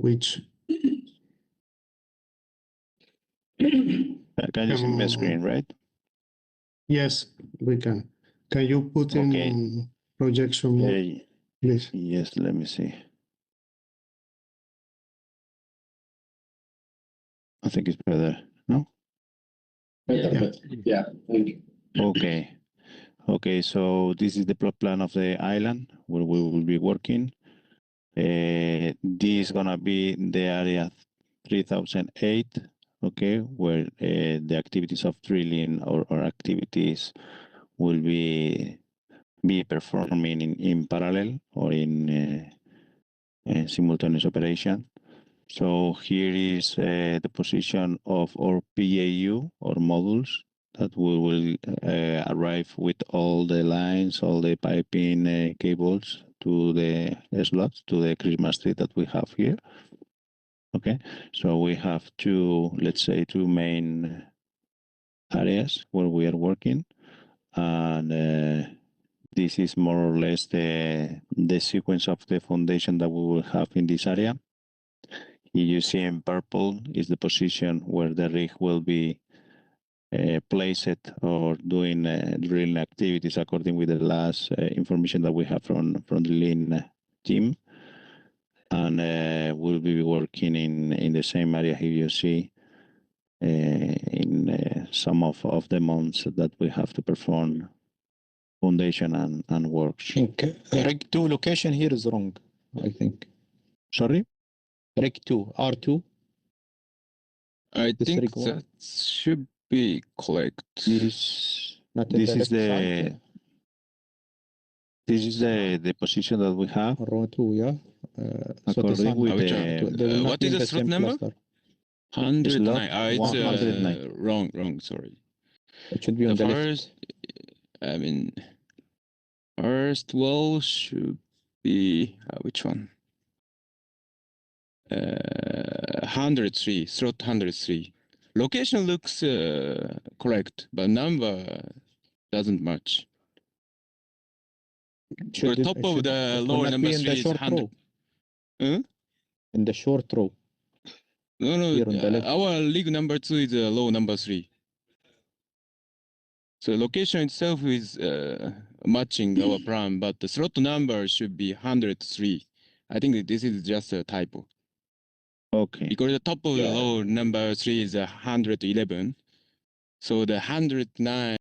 which can you see my screen, right? Yes, we can. Can you put in projection mode, please? Yes, let me see. I think it's better, no? Yeah. Okay. Okay, so this is the plot plan of the island where we will be working. This is gonna be the area 3008, okay, where the activities of drilling or activities will be performing in parallel or in simultaneous operation. So here is the position of our PAU or modules that we will arrive with all the lines, all the piping cables to the slots, to the Christmas tree that we have here. Okay, so we have two, let's say, two main areas where we are working, and this is more or less the sequence of the foundation that we will have in this area. You see in purple is the position where the rig will be placed or doing drilling activities according with the last information that we have from the lean team. And we'll be working in the same area here you see in some of the months that we have to perform foundation and works. I think rig 2 location here is wrong, I think. Sorry? Rig 2, R2. I This think rig one. that should be correct. This Not in is left the side. this is the position that we have. Row 2, yeah. So According this one, with which the one? they will not What be is in the slot same number? cluster. 109. It's 109. wrong. Sorry. It should be on the left. First, I mean, first wall should be which one? 103. Slot 103. Location looks correct, but number doesn't match. Should The top it of should- the it will lower not number be in the 3 is short 100. row. Huh? In the short row. No, Here on the left. our league number 2 is low number 3. So location itself is matching our plan, but the slot number should be 103. I think that this is just a typo. Okay. Because the top of the low number 3 is 111. So the 109